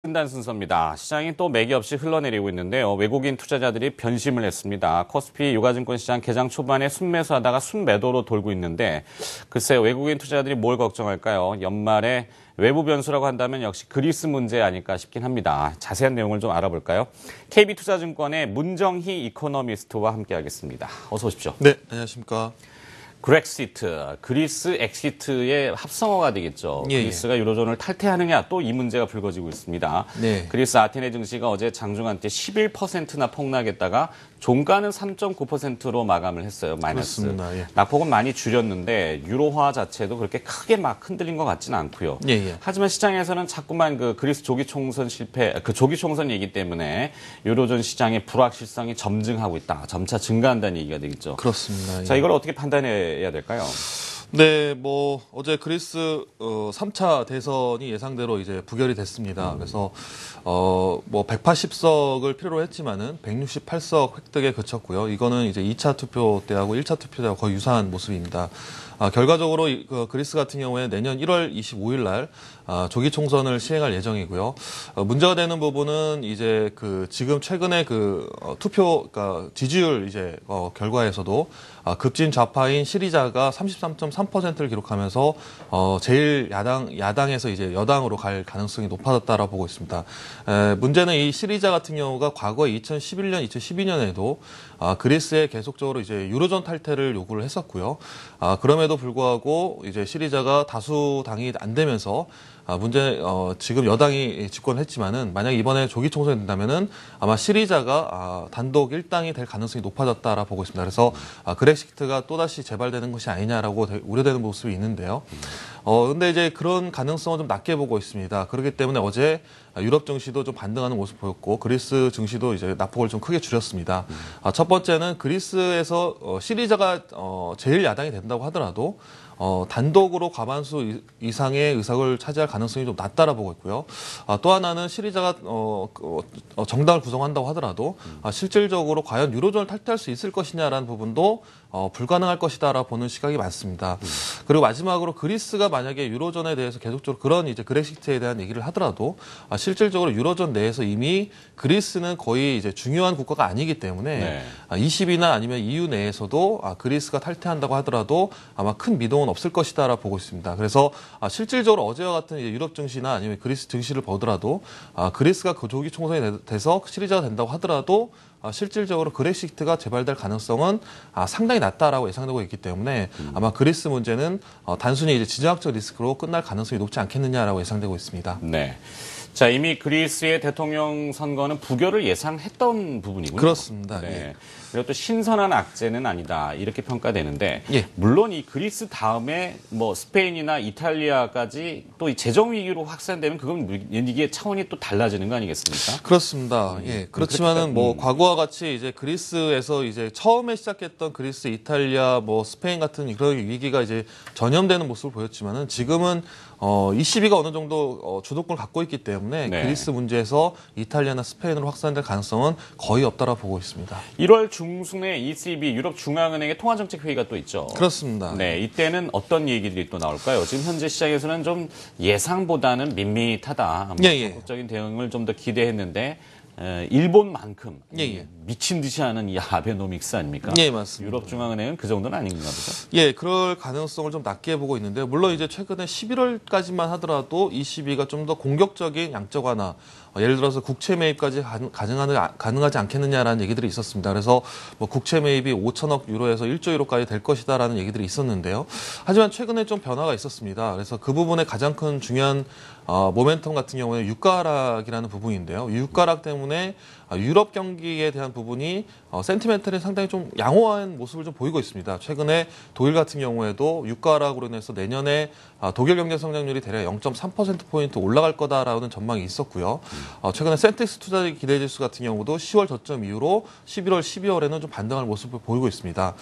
진단 순서입니다. 시장이 또 매기 없이 흘러내리고 있는데요. 외국인 투자자들이 변심을 했습니다. 코스피 유가증권 시장 개장 초반에 순매수하다가 순매도로 돌고 있는데 글쎄요. 외국인 투자자들이 뭘 걱정할까요? 연말에 외부 변수라고 한다면 역시 그리스 문제 아닐까 싶긴 합니다. 자세한 내용을 좀 알아볼까요? KB투자증권의 문정희 이코노미스트와 함께하겠습니다. 어서 오십시오. 네, 안녕하십니까. 그렉시트, 그리스 엑시트의 합성어가 되겠죠. 예, 그리스가 유로존을 탈퇴하느냐 또 이 문제가 불거지고 있습니다. 네. 그리스 아테네 증시가 어제 장중한 때 11%나 폭락했다가 종가는 3.9%로 마감을 했어요. 마이너스. 그렇습니다. 예. 낙폭은 많이 줄였는데 유로화 자체도 그렇게 크게 막 흔들린 것 같지는 않고요. 예, 예. 하지만 시장에서는 자꾸만 그 그리스 조기 총선 실패, 그 조기 총선 얘기 때문에 유로존 시장의 불확실성이 점증하고 있다. 점차 증가한다는 얘기가 되겠죠. 그렇습니다. 자, 예. 이걸 어떻게 판단해야 될까요? 네, 어제 그리스 3차 대선이 예상대로 이제 부결이 됐습니다. 그래서 180석을 필요로 했지만은 168석 획득에 그쳤고요. 이거는 이제 2차 투표 때하고 1차 투표 때하고 거의 유사한 모습입니다. 결과적으로 그리스 같은 경우에 내년 1월 25일 날 조기 총선을 시행할 예정이고요. 문제가 되는 부분은 이제 지금 최근에 그러니까 지지율 이제 결과에서도 급진 좌파인 시리자가 33.3%를 기록하면서 제일 야당에서 이제 여당으로 갈 가능성이 높아졌다라고 보고 있습니다. 문제는 이 시리자 같은 경우가 과거 2011년, 2012년에도 그리스에 계속적으로 이제 유로존 탈퇴를 요구를 했었고요. 그럼에도 불구하고 이제 시리자가 다수당이 안 되면서 지금 여당이 집권했지만은 만약 이번에 조기 총선이 된다면은 아마 시리자가 단독 1당이 될 가능성이 높아졌다라 보고 있습니다. 그래서 그렉시트가 또다시 재발되는 것이 아니냐라고 우려되는 모습이 있는데요. 근데 이제 그런 가능성은 좀 낮게 보고 있습니다. 그렇기 때문에 어제 유럽 증시도 좀 반등하는 모습 보였고 그리스 증시도 이제 낙폭을 좀 크게 줄였습니다. 첫 번째는 그리스에서 시리자가 제일 야당이 된다고 하더라도 단독으로 과반수 이상의 의석을 차지할 가능성이 좀 낮다라 보고 있고요. 또 하나는 시리자가 정당을 구성한다고 하더라도 실질적으로 과연 유로존을 탈퇴할 수 있을 것이냐라는 부분도 불가능할 것이다라고 보는 시각이 많습니다. 그리고 마지막으로 그리스가 만약에 유로존에 대해서 계속적으로 그런 이제 그렉시트에 대한 얘기를 하더라도 실질적으로 유로존 내에서 이미 그리스는 거의 이제 중요한 국가가 아니기 때문에 네. ECB나 아니면 EU 내에서도 그리스가 탈퇴한다고 하더라도 아마 큰 미동은 없을 것이다라고 보고 있습니다. 그래서 실질적으로 어제와 같은 이제 유럽 증시나 아니면 그리스 증시를 보더라도 그리스가 그 조기 총선이 돼서 시리자가 된다고 하더라도 실질적으로 그렉시트가 재발될 가능성은 상당히 낮다라고 예상되고 있기 때문에 아마 그리스 문제는 단순히 이제 지정학적 리스크로 끝날 가능성이 높지 않겠느냐라고 예상되고 있습니다. 네. 자, 이미 그리스의 대통령 선거는 부결을 예상했던 부분이군요. 그렇습니다. 네. 예. 그리고 또 신선한 악재는 아니다. 이렇게 평가되는데 예. 물론 이 그리스 다음에 뭐 스페인이나 이탈리아까지 또 이 재정 위기로 확산되면 그건 이게 차원이 또 달라지는 거 아니겠습니까? 그렇습니다. 예. 그렇지만은 과거와 같이 이제 그리스에서 이제 처음에 시작했던 그리스, 이탈리아, 스페인 같은 그런 위기가 이제 전염되는 모습을 보였지만은 지금은 ECB가 어느 정도 주도권을 갖고 있기 때문에 네. 그리스 문제에서 이탈리아나 스페인으로 확산될 가능성은 거의 없다라고 보고 있습니다. 1월 중순에 ECB 유럽 중앙은행의 통화정책 회의가 또 있죠. 그렇습니다. 네, 이때는 어떤 얘기들이 또 나올까요? 지금 현재 시장에서는 좀 예상보다는 밋밋하다. 적극적인 대응을 좀 더 기대했는데 일본만큼 미친 듯이 하는 이 아베노믹스 아닙니까? 예, 맞습니다. 유럽 중앙은행은 그 정도는 아닌가 보죠. 예, 그럴 가능성을 좀 낮게 보고 있는데요. 물론 이제 최근에 11월까지만 하더라도 ECB가 좀 더 공격적인 양적 완화, 예를 들어서 국채 매입까지 가능하지 않겠느냐라는 얘기들이 있었습니다. 그래서 국채 매입이 5천억 유로에서 1조 유로까지 될 것이다라는 얘기들이 있었는데요. 하지만 최근에 좀 변화가 있었습니다. 그래서 그 부분에 가장 큰 중요한 모멘텀 같은 경우는 유가 하락이라는 부분인데요. 유가 하락 때문에 유럽 경기에 대한 부분이 센티멘털이 상당히 좀 양호한 모습을 좀 보이고 있습니다. 최근에 독일 같은 경우에도 유가 하락으로 인해서 내년에 독일 경제 성장률이 대략 0.3%포인트 올라갈 거다라는 전망이 있었고요. 최근에 센텍스 투자자 기대지수 같은 경우도 10월 저점 이후로 11월, 12월에는 좀 반등할 모습을 보이고 있습니다.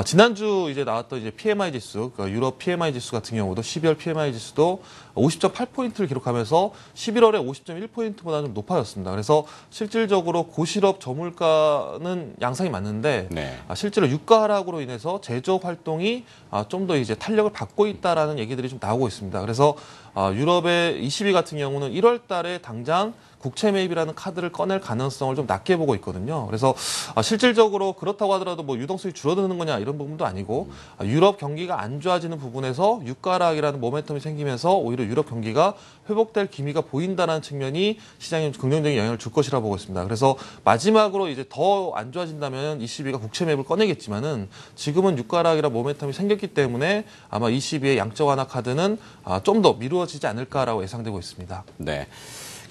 지난주 이제 나왔던 이제 PMI 지수, 그러니까 유럽 PMI 지수 같은 경우도 12월 PMI 지수도 50.8포인트를 기록하면서 11월에 50.1포인트보다 좀 높아졌습니다. 그래서 실질적으로 고실업 저물가는 양상이 맞는데 실제로 유가 하락으로 인해서 제조업 활동이 좀 더 이제 탄력을 받고 있다라는 얘기들이 좀 나오고 있습니다. 그래서 유럽의 ECB 같은 경우는 1월 달에 당장 국채 매입이라는 카드를 꺼낼 가능성을 좀 낮게 보고 있거든요. 그래서 실질적으로 그렇다고 하더라도 뭐 유동성이 줄어드는 거냐 이런 부분도 아니고 유럽 경기가 안 좋아지는 부분에서 유가락이라는 모멘텀이 생기면서 오히려 유럽 경기가 회복될 기미가 보인다는 측면이 시장에 긍정적인 영향을 줄 것이라 보고 있습니다. 그래서 마지막으로 이제 더 안 좋아진다면 ECB가 국채 매입을 꺼내겠지만은 지금은 유가락이라 모멘텀이 생겼기 때문에 아마 ECB의 양적 완화 카드는 좀 더 미루어지지 않을까라고 예상되고 있습니다. 네.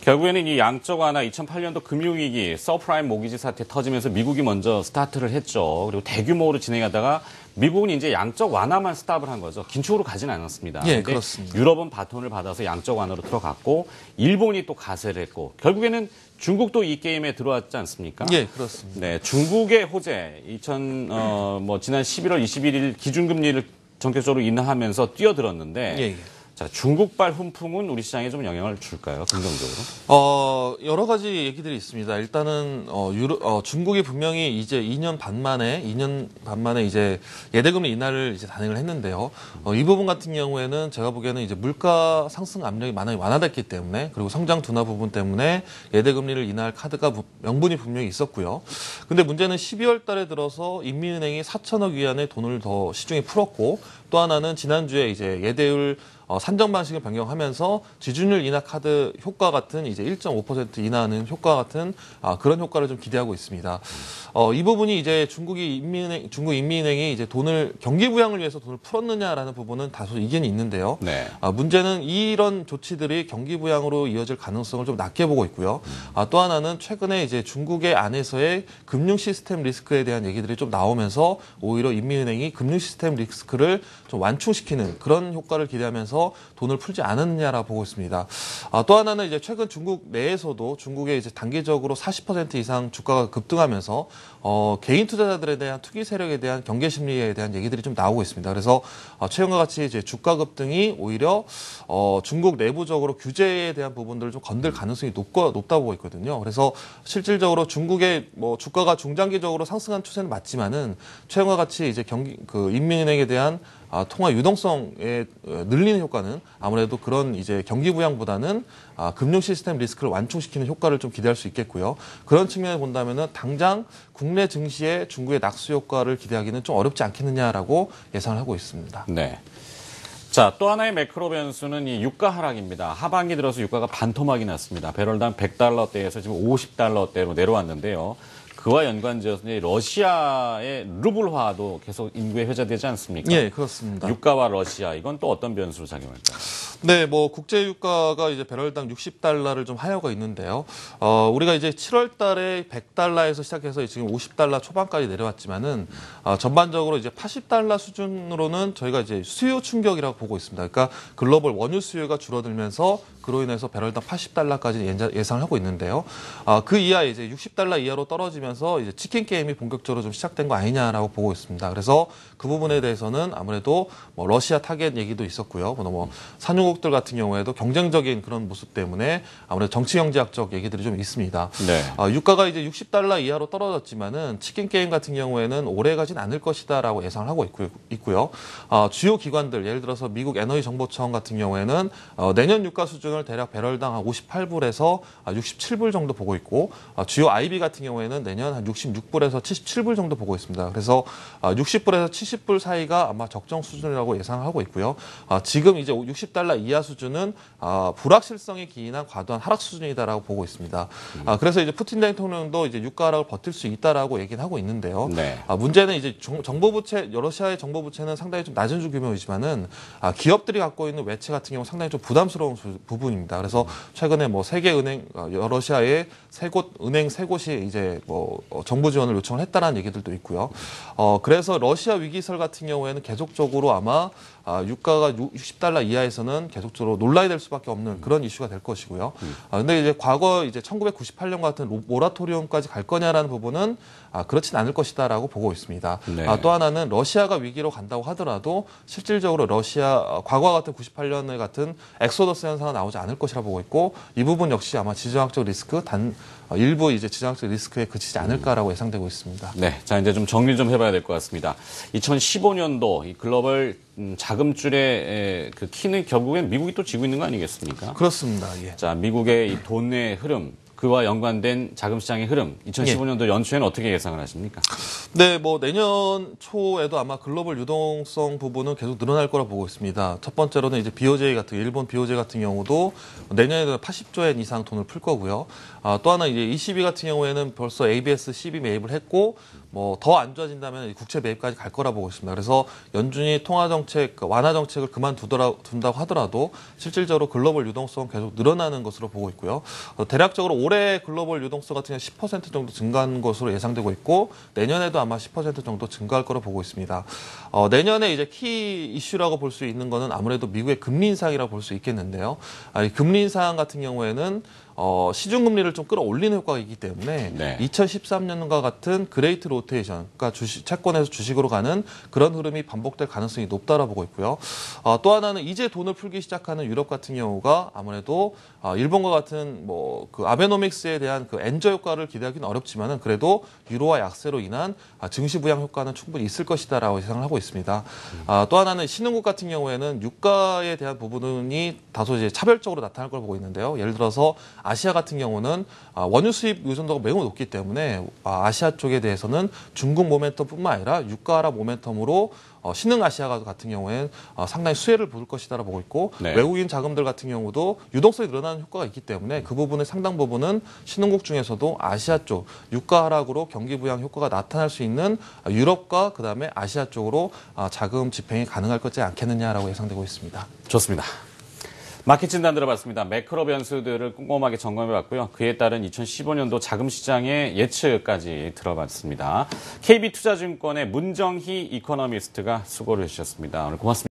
결국에는 이 양적 완화 2008년도 금융위기 서프라임 모기지 사태 터지면서 미국이 먼저 스타트를 했죠. 그리고 대규모로 진행하다가 미국은 이제 양적 완화만 스탑을 한 거죠. 긴축으로 가진 않았습니다. 예, 그렇습니다. 유럽은 바톤을 받아서 양적 완화로 들어갔고 일본이 또 가세를 했고 결국에는 중국도 이 게임에 들어왔지 않습니까? 예, 그렇습니다. 네, 중국의 호재 지난 11월 21일 기준금리를 전격적으로 인하하면서 뛰어들었는데 예. 자, 중국발 훈풍은 우리 시장에 좀 영향을 줄까요? 긍정적으로? 여러 가지 얘기들이 있습니다. 일단은, 중국이 분명히 이제 2년 반 만에 이제 예대금리 인하를 이제 단행을 했는데요. 이 부분 같은 경우에는 제가 보기에는 이제 물가 상승 압력이 많이 완화됐기 때문에 그리고 성장 둔화 부분 때문에 예대금리를 인하할 카드가 명분이 분명히 있었고요. 근데 문제는 12월 달에 들어서 인민은행이 4천억 위안의 돈을 더 시중에 풀었고 또 하나는 지난주에 이제 예대율 산정 방식을 변경하면서 지준율 인하 카드 효과 같은 이제 1.5% 인하하는 효과 같은 그런 효과를 좀 기대하고 있습니다. 이 부분이 이제 중국 인민은행이 이제 돈을 경기 부양을 위해서 돈을 풀었느냐라는 부분은 다소 이견이 있는데요. 네. 문제는 이런 조치들이 경기 부양으로 이어질 가능성을 좀 낮게 보고 있고요. 또 하나는 최근에 이제 중국의 안에서의 금융 시스템 리스크에 대한 얘기들이 좀 나오면서 오히려 인민은행이 금융 시스템 리스크를 좀 완충시키는 그런 효과를 기대하면서 돈을 풀지 않았느냐라고 보고 있습니다. 또 하나는 이제 최근 중국 내에서도 중국의 이제 단기적으로 40% 이상 주가가 급등하면서 개인 투자자들에 대한 투기 세력에 대한 경계 심리에 대한 얘기들이 좀 나오고 있습니다. 그래서 최근과 같이 이제 주가 급등이 오히려 중국 내부적으로 규제에 대한 부분들을 좀 건들 가능성이 높다 보고 있거든요. 그래서 실질적으로 중국의 뭐 주가가 중장기적으로 상승한 추세는 맞지만은 최근과 같이 이제 인민은행에 대한 통화 유동성에 늘리는 효과는 아무래도 그런 이제 경기 부양보다는 금융 시스템 리스크를 완충시키는 효과를 좀 기대할 수 있겠고요. 그런 측면을 본다면은 당장 국내 증시에 중국의 낙수 효과를 기대하기는 좀 어렵지 않겠느냐라고 예상을 하고 있습니다. 네. 자, 또 하나의 매크로 변수는 이 유가 하락입니다. 하반기 들어서 유가가 반토막이 났습니다. 배럴당 100달러대에서 지금 50달러대로 내려왔는데요. 그와 연관지어서 러시아의 루블화도 계속 인구에 회자되지 않습니까? 예, 그렇습니다. 유가와 러시아 이건 또 어떤 변수로 작용할까요? 네, 뭐 국제 유가가 이제 배럴당 60달러를 좀 하여가 있는데요. 우리가 이제 7월 달에 100달러에서 시작해서 지금 50달러 초반까지 내려왔지만은 전반적으로 이제 80달러 수준으로는 저희가 이제 수요 충격이라고 보고 있습니다. 그러니까 글로벌 원유 수요가 줄어들면서 그로 인해서 배럴당 80달러까지 예상을 하고 있는데요. 그 이하 이제 60달러 이하로 떨어지면서 이제 치킨 게임이 본격적으로 좀 시작된 거 아니냐라고 보고 있습니다. 그래서 그 부분에 대해서는 아무래도 뭐 러시아 타겟 얘기도 있었고요. 뭐 산유국들 같은 경우에도 경쟁적인 그런 모습 때문에 아무래도 정치 경제학적 얘기들이 좀 있습니다. 네. 유가가 이제 60달러 이하로 떨어졌지만은 치킨 게임 같은 경우에는 오래 가진 않을 것이다라고 예상을 하고 있고요. 주요 기관들 예를 들어서 미국 에너지 정보청 같은 경우에는 내년 유가 수준을 대략 배럴당 한 58불에서 67불 정도 보고 있고 주요 IB 같은 경우에는 내년 한 66불에서 77불 정도 보고 있습니다. 그래서 60불에서 70불 사이가 아마 적정 수준이라고 예상하고 있고요. 지금 이제 60달러 이하 수준은 불확실성이 기인한 과도한 하락 수준이다라고 보고 있습니다. 그래서 이제 푸틴 대통령도 이제 유가 하락을 버틸 수 있다라고 얘기는 하고 있는데요. 네. 문제는 이제 정보부채 러시아의 정보부채는 상당히 좀 낮은 규모이지만은 기업들이 갖고 있는 외채 같은 경우 상당히 좀 부담스러운 부분입니다. 그래서 최근에 뭐 세계은행 러시아의 은행 세 곳이 이제 뭐 정부 지원을 요청을 했다라는 얘기들도 있고요. 그래서 러시아 위기설 같은 경우에는 계속적으로 아마 유가가 60달러 이하에서는 계속적으로 논란이 될 수밖에 없는 그런 이슈가 될 것이고요. 근데 이제 과거 이제 1998년 같은 모라토리움까지 갈 거냐라는 부분은 그렇진 않을 것이다라고 보고 있습니다. 네. 또 하나는 러시아가 위기로 간다고 하더라도 실질적으로 과거와 같은 98년의 같은 엑소더스 현상은 나오지 않을 것이라 보고 있고 이 부분 역시 아마 지정학적 리스크 일부 이제 지정학적 리스크에 그치지 않을까라고 예상되고 있습니다. 네, 자 이제 좀 정리 좀 해봐야 될 것 같습니다. 2015년도 이 글로벌 자금줄의 그 키는 결국엔 미국이 또 쥐고 있는 거 아니겠습니까? 그렇습니다. 예. 자, 미국의 이 돈의 흐름, 그와 연관된 자금 시장의 흐름, 2015년도 연초에는 어떻게 예상을 하십니까? 네, 뭐 내년 초에도 아마 글로벌 유동성 부분은 계속 늘어날 거라 보고 있습니다. 첫 번째로는 이제 BOJ 같은 일본 BOJ 같은 경우도 내년에도 80조 엔 이상 돈을 풀 거고요. 또 하나 이제 ECB 같은 경우에는 벌써 ABS, CB 매입을 했고 뭐 더 안 좋아진다면 국채 매입까지 갈 거라 보고 있습니다. 그래서 연준이 통화 정책 완화 정책을 그만둔다고 하더라도 실질적으로 글로벌 유동성 계속 늘어나는 것으로 보고 있고요. 대략적으로 올해 글로벌 유동성 같은 경우 10% 정도 증가한 것으로 예상되고 있고 내년에도 아마 10% 정도 증가할 거로 보고 있습니다. 내년에 이제 키 이슈라고 볼 수 있는 거는 아무래도 미국의 금리 인상이라고 볼 수 있겠는데요. 이 금리 인상 같은 경우에는 시중금리를 좀 끌어올리는 효과가 있기 때문에 네. 2013년과 같은 그레이트 로테이션, 그러니까 채권에서 주식으로 가는 그런 흐름이 반복될 가능성이 높다라고 보고 있고요. 또 하나는 이제 돈을 풀기 시작하는 유럽 같은 경우가 아무래도 일본과 같은 뭐 그 아베노믹스에 대한 그 엔저 효과를 기대하기는 어렵지만은 그래도 유로화 약세로 인한 증시 부양 효과는 충분히 있을 것이다라고 예상을 하고 있습니다. 또 하나는 신흥국 같은 경우에는 유가에 대한 부분이 다소 이제 차별적으로 나타날 걸 보고 있는데요. 예를 들어서 아시아 같은 경우는 원유 수입 의존도가 매우 높기 때문에 아시아 쪽에 대해서는 중국 모멘텀뿐만 아니라 유가 하락 모멘텀으로 신흥 아시아 같은 경우에는 상당히 수혜를 볼 것이다라고 보고 있고 네. 외국인 자금들 같은 경우도 유동성이 늘어나는 효과가 있기 때문에 그 부분의 상당 부분은 신흥국 중에서도 아시아 쪽 유가 하락으로 경기 부양 효과가 나타날 수 있는 유럽과 그다음에 아시아 쪽으로 자금 집행이 가능할 것이지 않겠느냐라고 예상되고 있습니다. 좋습니다. 마켓 진단 들어봤습니다. 매크로 변수들을 꼼꼼하게 점검해봤고요. 그에 따른 2015년도 자금 시장의 예측까지 들어봤습니다. KB투자증권의 문정희 이코노미스트가 수고를 해주셨습니다. 오늘 고맙습니다.